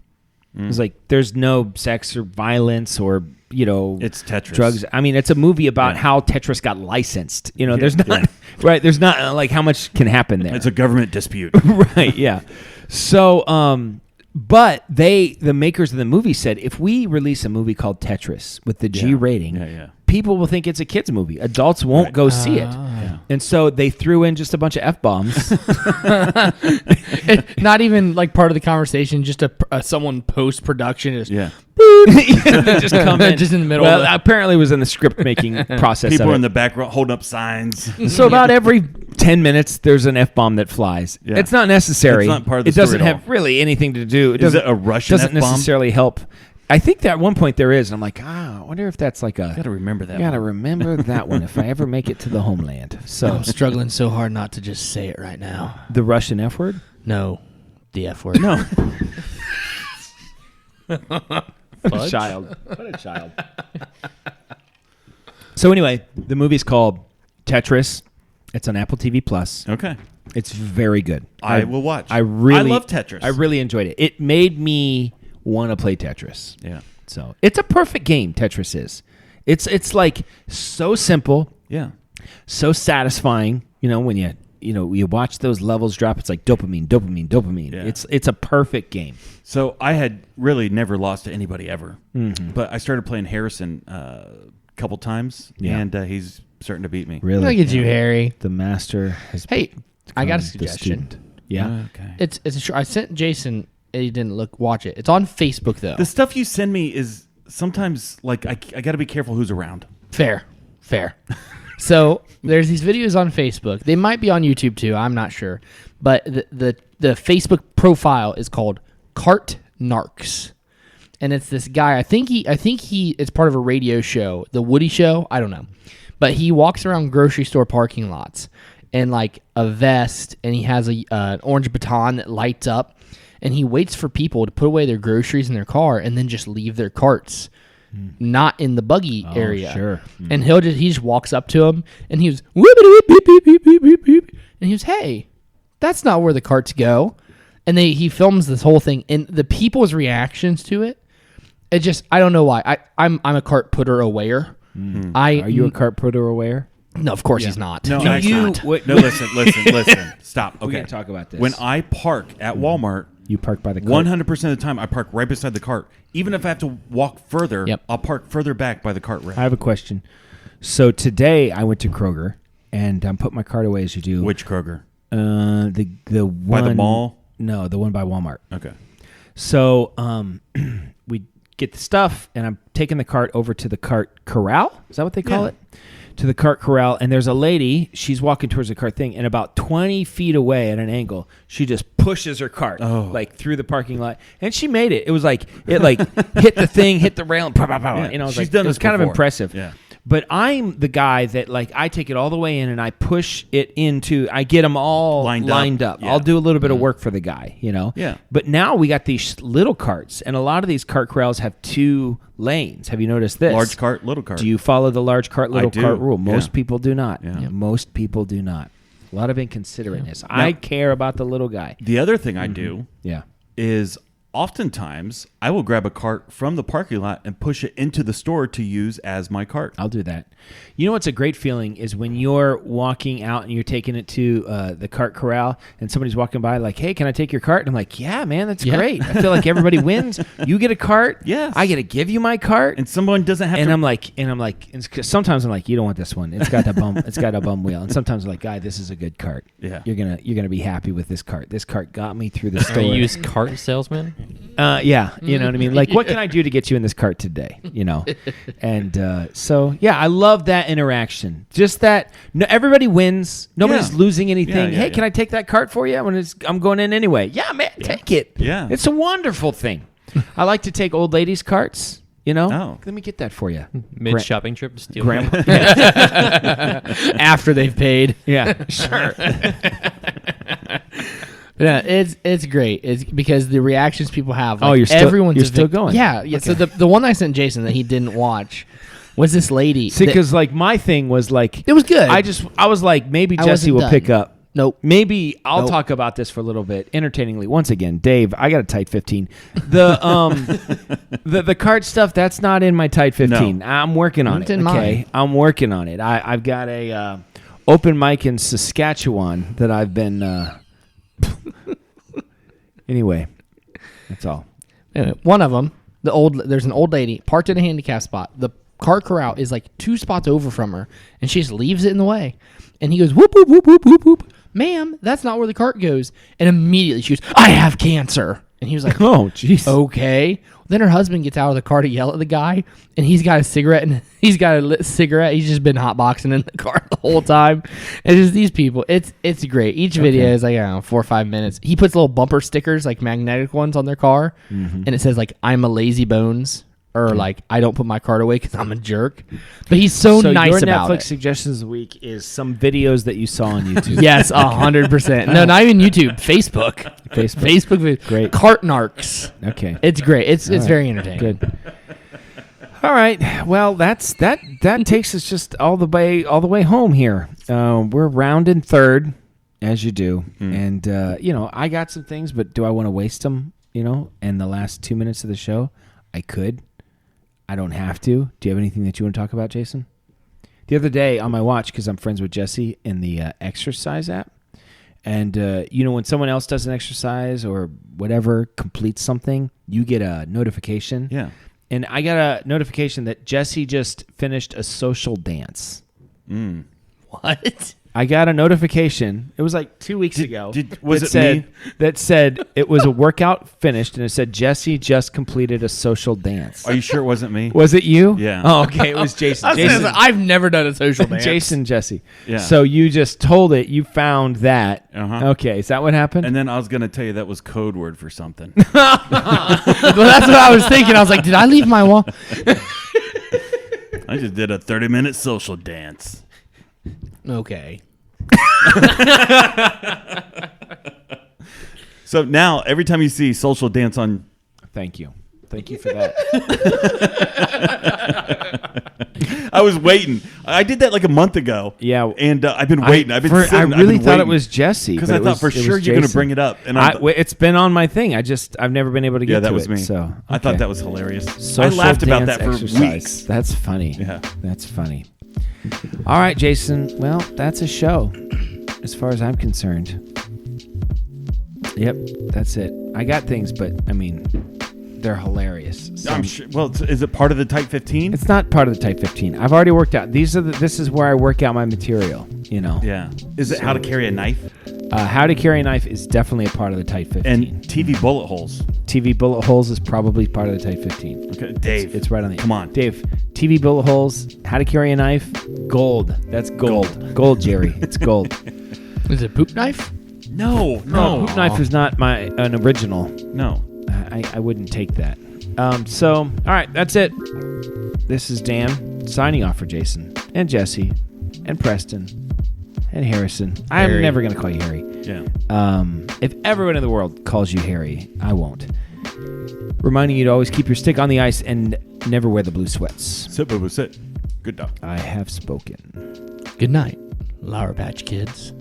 It was like there's no sex or violence or It's Tetris. drugs. I mean, it's a movie about Yeah. how Tetris got licensed. You know, there's not right. There's not like how much can happen there. It's a government dispute. Right, yeah. So, but the makers of the movie said if we release a movie called Tetris with the G rating, Yeah. people will think it's a kids movie. Adults won't go see it. And so they threw in just a bunch of F-bombs. Not even like part of the conversation, just someone post production is Yeah. They just come in. Just in the middle Well, of it. apparently it was in the script making process People of are it. in the background holding up signs. So about every 10 minutes, there's an F-bomb that flies. Yeah. It's not necessary. It's not part of the It doesn't story at have all. really anything to do. Is it a Russian doesn't F-bomb? necessarily help. I think that at one point there is. And I'm like, I wonder if that's like a... Got to remember that. I gotta one. remember that one if I ever make it to the homeland. So I'm struggling so hard not to just say it right now. the Russian F word? No, the F word. No. What a child. What a child. So anyway, the movie's called Tetris. It's on Apple TV Plus. Okay. It's very good. I will watch. I love Tetris. I really enjoyed it. It made me want to play Tetris. Yeah. So it's a perfect game. Tetris is. It's like so simple, Yeah. so satisfying. You know when you watch those levels drop, it's like dopamine. Yeah. It's a perfect game. So I had really never lost to anybody ever, Mm-hmm. but I started playing Harrison a couple times, Yeah. and he's starting to beat me. Really, Look at you, Harry. The master has. Hey, I got a become the suggestion. student. Yeah. Okay. It's a show. I sent Jason. He didn't watch it. It's on Facebook though. The stuff you send me is sometimes like I got to be careful who's around. Fair. So there's these videos on Facebook. They might be on YouTube too. I'm not sure, but the Facebook profile is called Cart Narcs, and it's this guy. I think he it's part of a radio show, the Woody Show. I don't know, but he walks around grocery store parking lots in like a vest, and he has an orange baton that lights up, and he waits for people to put away their groceries in their car and then just leave their carts. Not in the buggy area. Sure. And he just walks up to him and he was beep, beep, beep, beep, beep, beep. And he was, hey, that's not where the carts go. And he films this whole thing, and the people's reactions to it, it just, I don't know why. I'm a cart putter awayer. Are you a cart putter aware? No, of course he's not. No, Do actually you- not. what- No, listen. Stop. We Okay. gotta talk about this. When I park at Walmart, You park by the cart. 100% of the time I park right beside the cart. Even if I have to walk further, Yep. I'll park further back by the cart rack. I have a question. So today I went to Kroger and put my cart away as you do. Which Kroger? The one By the mall? No, the one by Walmart. Okay. So we get the stuff, and I'm taking the cart over to the cart corral. Is that what they call Yeah. it? To the cart corral, and there's a lady. She's walking towards the cart thing, and about 20 feet away at an angle, she just pushes her cart like through the parking lot, and she made it. It was like it hit the thing, hit the rail, and pow, pow, pow. Yeah. You know, it was, She's done it was this kind of before. impressive. Yeah. But I'm the guy that I take it all the way in and I push it into. I get them all lined up. Yeah. I'll do a little bit of work for the guy, you know. Yeah. But now we got these little carts, and a lot of these cart corrals have 2 lanes. Have you noticed this? Large cart, little cart. Do you follow the large cart, little do. cart rule? Most Yeah. people do not. Yeah. Most people do not. A lot of inconsiderateness. I care about the little guy. The other thing I do Yeah. is oftentimes I will grab a cart from the parking lot and push it into the store to use as my cart. I'll do that. You know what's a great feeling is when you're walking out and you're taking it to the cart corral and somebody's walking by like, hey, can I take your cart? And I'm like, yeah, man, that's great. I feel like everybody wins. You get a cart. Yes. I get to give you my cart. And someone doesn't have And to. I'm like, and sometimes I'm like, you don't want this one. It's got the bum. It's got a bum wheel. And sometimes I'm like, guy, this is a good cart. Yeah. You're gonna be happy with this cart. This cart got me through the Are store. you used cart salesman? Yeah, you know what I mean. Like, what can I do to get you in this cart today? You know, and so yeah, I love that interaction. Just that, no, everybody wins. Nobody's Yeah. losing anything. Yeah, Hey, yeah. can I take that cart for you? I'm going in anyway. Yeah, man, take it. Yeah. it's a wonderful thing. I like to take old ladies' carts. You know, Oh. let me get that for you. Mid shopping trip to steal. Grandma. After they've paid. Yeah, sure. Yeah, it's great. It's because the reactions people have. Oh, you're still- everyone's you're a still going? Yeah, yeah. So the one I sent Jason that he didn't watch was this lady. See, that- because like my thing was like it was good. I was like, maybe I Jesse wasn't will done. pick up. Nope. Maybe I'll Nope. talk about this for a little bit entertainingly. Once again, Dave, I got a tight 15. The cart stuff, that's not in my tight 15. No. I'm working on It's it. in Okay, mine. I'm working on it. I've got a open mic in Saskatchewan that I've been. Anyway, that's all. Anyway, one of them, there's an old lady parked in a handicap spot. The cart corral is like 2 spots over from her, and she just leaves it in the way. And he goes, whoop, whoop, whoop, whoop, whoop, whoop. Ma'am, that's not where the cart goes. And immediately she goes, I have cancer. And he was like, Oh, jeez. okay. Then her husband gets out of the car to yell at the guy, and he's got a cigarette, and he's got a lit cigarette. He's just been hotboxing in the car the whole time. And just these people. It's great. Each video is like, I don't know, 4 or 5 minutes. He puts little bumper stickers, like magnetic ones, on their car, and it says like, I'm a lazy bones, or like, I don't put my cart away because I'm a jerk. But he's so nice your about Netflix it. suggestions of the week is some videos that you saw on YouTube. Yes, 100%. No, not even YouTube. Facebook. Facebook. Great. Cart narcs. Okay. It's great. It's right. very entertaining. Good. All right. Well, that takes us just all the way home here. We're rounding third, as you do, and I got some things, but do I want to waste them? In the last 2 minutes of the show, I could. I don't have to. Do you have anything that you want to talk about, Jason? The other day on my watch, because I'm friends with Jesse in the exercise app, and when someone else does an exercise or whatever, completes something, you get a notification. Yeah. And I got a notification that Jesse just finished a social dance. What? I got a notification. It was like 2 weeks ago. Was that it said, me? That said it was a workout finished, and it said Jesse just completed a social dance. Are you sure it wasn't me? Was it you? Yeah. Oh, okay. It was Jason. I've never done a social dance. Jason, Jesse. Yeah. So you just told it. You found that. Uh-huh. Okay. Is that what happened? And then I was going to tell you that was code word for something. Well, that's what I was thinking. I was like, did I leave my wall? I just did a 30-minute social dance. Okay. So now, every time you see social dance on... Thank you. Thank you for that. I was waiting. I did that like a month ago. Yeah. And I've been waiting. I really thought it was Jesse. Because I thought for sure you're going to bring it up. And it's been on my thing. I've never been able to get to it. Yeah, that was me. So I thought that was hilarious. Social I laughed about dance that for exercise. weeks. That's funny. Yeah. That's funny. All right, Jason. Well, that's a show as far as I'm concerned. Yep, that's it. I got things, but I mean, they're hilarious. I'm sure. Well, is it part of the Type 15? It's not part of the Type 15. I've already worked out. This is where I work out my material, you know. Yeah. Is it how to carry a knife? How to carry a knife is definitely a part of the Type 15. And TV bullet holes. TV bullet holes is probably part of the Type 15. Okay, Dave. It's right on the... Come on. Dave, TV bullet holes, how to carry a knife, gold. That's gold. Gold, Jerry. It's gold. Is it poop knife? No. Poop knife is not an original. No. I wouldn't take that. So, all right, that's it. This is Dan signing off for Jason and Jesse and Preston and Harrison. I'm Harry. never going to call you Harry. Yeah. If everyone in the world calls you Harry, I won't. Reminding you to always keep your stick on the ice and never wear the blue sweats. Sit, boo, boo, sit. Good dog. I have spoken. Good night, Lauer Patch Kids.